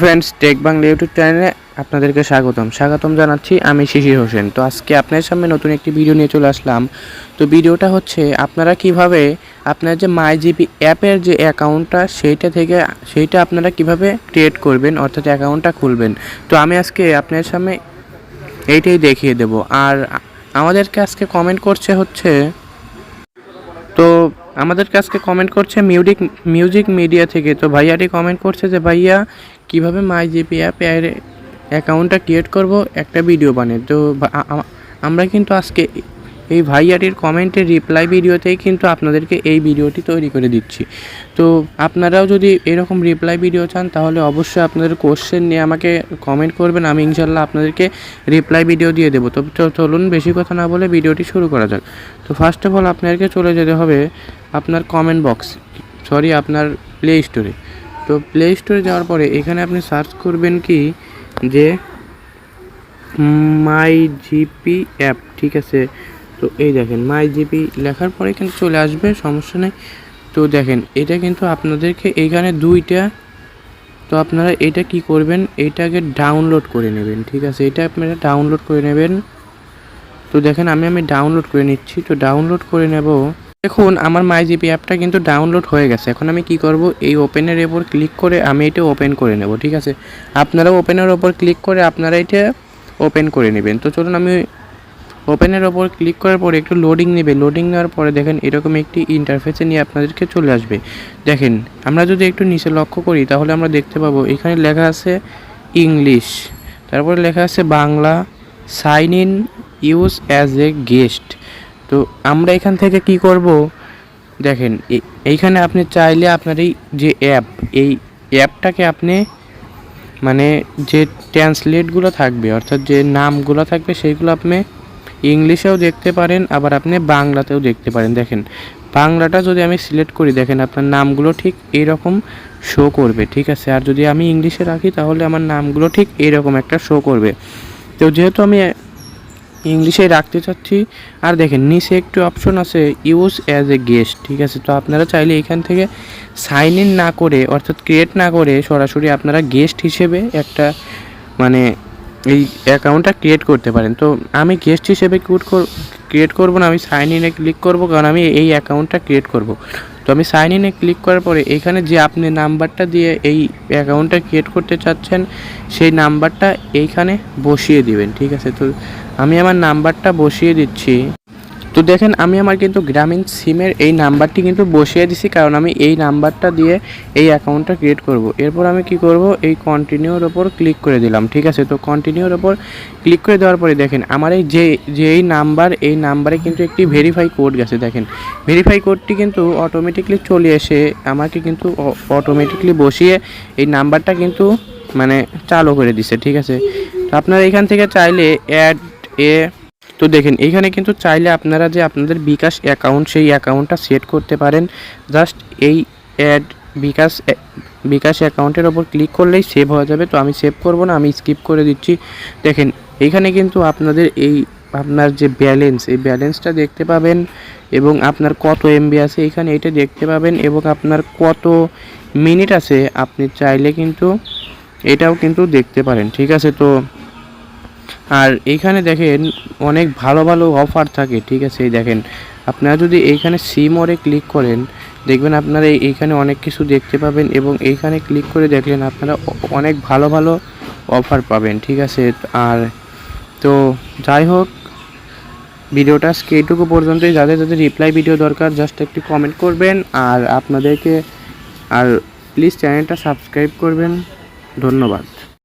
Friends, take Bangla YouTube চ্যানেলে আপনাদেরকে স্বাগতম জানাচ্ছি। আমি শিশির হোসেন। তো আজকে আপনাদের সামনে নতুন একটি ভিডিও নিয়ে চলে আসলাম। তো ভিডিওটা হচ্ছে আপনারা কিভাবে আপনার যে মাইজিপি অ্যাপের যে অ্যাকাউন্টটা সেইটা আপনারা কিভাবে ক্রিয়েট করবেন, অর্থাৎ অ্যাকাউন্টটা খুলবেন। তো আমি আজকে আপনাদের সামনে এইটাই দেখিয়ে দেব। আর আমাদেরকে আজকে কমেন্ট করছে মিউজিক মিডিয়া থেকে। তো ভাইয়াটি কমেন্ট করছে যে ভাইয়া কীভাবে মাইজিপি অ্যাপের অ্যাকাউন্টটা ক্রিয়েট করব, একটা ভিডিও বানিয়ে। তো আমরা কিন্তু আজকে এই ভাইয়াটির কমেন্টের রিপ্লাই ভিডিওতেই কিন্তু আপনাদেরকে এই ভিডিওটি তৈরি করে দিচ্ছি। তো আপনারাও যদি এরকম রিপ্লাই ভিডিও চান তাহলে অবশ্যই আপনাদের কোশ্চেন নিয়ে আমাকে কমেন্ট করবেন। আমি ইনশাল্লাহ আপনাদেরকে রিপ্লাই ভিডিও দিয়ে দেবো। তো চলুন বেশি কথা না বলে ভিডিওটি শুরু করা যাক। তো ফার্স্ট অফ অল আপনাদেরকে চলে যেতে হবে আপনার আপনার প্লে স্টোরে। তো প্লে স্টোরে যাওয়ার পরে এখানে আপনি সার্চ করবেন কি যে মাইজিপি অ্যাপ, ঠিক আছে। তো এই দেখেন মাইজিপি লেখার পরে কিন্তু চলে আসবে, সমস্যা নেই। তো দেখেন এটা কিন্তু আপনাদেরকে এইখানে দুইটা। তো আপনারা এটা কি করবেন, এইটাকে ডাউনলোড করে নেবেন, ঠিক আছে। এটা আপনারা ডাউনলোড করে নেবেন। তো দেখেন আমি ডাউনলোড করে নিচ্ছি। তো ডাউনলোড করে নেব। দেখুন আমার মাইজিপি অ্যাপটা কিন্তু ডাউনলোড হয়ে গেছে। এখন আমি কি করব, এই ওপেনের ওপর ক্লিক করে আমি এটা ওপেন করে নেব, ঠিক আছে। আপনারা ওপেনের ওপর ক্লিক করে আপনারা এটা ওপেন করে নেবেন। তো চলুন আমি ওপেনের ওপর ক্লিক করার পরে একটু লোডিং নেবে। লোডিং নেওয়ার পরে দেখেন এরকম একটি ইন্টারফেসে নিয়ে আপনাদেরকে চলে আসবে। দেখেন আমরা যদি একটু নিচে লক্ষ্য করি তাহলে আমরা দেখতে পাবো এখানে লেখা আছে ইংলিশ, তারপরে লেখা আছে Bangla, sign in use as a guest. তো আমরা এখান থেকে কি করব, দেখেন এইখানে আপনি চাইলে আপনার এই যে এই অ্যাপটাকে আপনি মানে যে ট্রান্সলেটগুলো থাকবে, অর্থাৎ যে নামগুলো থাকবে সেইগুলো আপনি ইংলিশেও দেখতে পারেন, আবার আপনি বাংলাতেও দেখতে পারেন। দেখেন বাংলাটা যদি আমি সিলেক্ট করি, দেখেন আপনার নামগুলো ঠিক এইরকম শো করবে, ঠিক আছে। আর যদি আমি ইংলিশে রাখি তাহলে আমার নামগুলো ঠিক এইরকম একটা শো করবে। তো যেহেতু আমি ইংলিশে রাখতে চাচ্ছি, আর দেখেন নিচে একটু অপশন আছে ইউজ অ্যাজ এ গেস্ট, ঠিক আছে। তো আপনারা চাইলে এখান থেকে সাইন ইন না করে, অর্থাৎ ক্রিয়েট না করে সরাসরি আপনারা গেস্ট হিসেবে একটা এই অ্যাকাউন্টটা ক্রিয়েট করতে পারেন। তো আমি গেস্ট হিসেবে ক্রিয়েট করব না, আমি সাইন ইনে ক্লিক করব, কারণ আমি এই অ্যাকাউন্টটা ক্রিয়েট করব। তো আমি সাইন ইনে ক্লিক করার পরে এখানে যে আপনি নাম্বারটা দিয়ে এই অ্যাকাউন্টটা ক্রিয়েট করতে চাচ্ছেন সেই নাম্বারটা এইখানে বসিয়ে দিবেন, ঠিক আছে। তো আমি আমার নাম্বারটা বসিয়ে দিচ্ছি। তো দেখেন আমি আমার কিন্তু গ্রামীণ সিমের এই নাম্বারটি কিন্তু বসিয়ে দিছি, কারণ আমি এই নাম্বারটা দিয়ে এই অ্যাকাউন্টটা ক্রিয়েট করব। এরপর আমি কি করব, এই কন্টিনিউর ওপর ক্লিক করে দিলাম, ঠিক আছে। তো কন্টিনিউর ওপর ক্লিক করে দেওয়ার পরে দেখেন আমার এই এই নাম্বারে কিন্তু একটি ভেরিফাই কোড গেছে। দেখেন ভেরিফাই কোডটি কিন্তু অটোমেটিকলি চলে এসে আমাকে কিন্তু অটোমেটিকলি বসিয়ে এই নাম্বারটা কিন্তু চালু করে দিছে, ঠিক আছে। তো আপনারা এখান থেকে চাইলে অ্যাড তো দেখেন এইখানে কিন্তু চাইলে আপনারা যে আপনাদের বিকাশ অ্যাকাউন্ট সেই অ্যাকাউন্টটা সেট করতে পারেন। জাস্ট এই অ্যাড বিকাশ অ্যাকাউন্টের ওপর ক্লিক করলেই সেভ হয়ে যাবে। তো আমি সেভ করব না, আমি স্কিপ করে দিচ্ছি। দেখেন এইখানে কিন্তু আপনার যে ব্যালেন্স, এই ব্যালেন্সটা দেখতে পাবেন, এবং আপনার কত এমবি আছে এখানে এটা দেখতে পাবেন, এবং আপনার কত মিনিট আছে আপনি চাইলে কিন্তু এটাও কিন্তু দেখতে পারেন, ঠিক আছে। তো আর এইখানে দেখেন অনেক ভালো ভালো অফার থাকে, ঠিক আছে। এই দেখেন আপনারা যদি এইখানে সিমোরে ক্লিক করেন দেখবেন আপনারা এইখানে অনেক কিছু দেখতে পাবেন, এবং এইখানে ক্লিক করে দেখলেন আপনারা অনেক ভালো ভালো অফার পাবেন, ঠিক আছে। আর তো যাই হোক, ভিডিওটা আজকে এইটুকু পর্যন্তই। যাদের রিপ্লাই ভিডিও দরকার জাস্ট একটু কমেন্ট করবেন, আর প্লিজ চ্যানেলটা সাবস্ক্রাইব করবেন। ধন্যবাদ।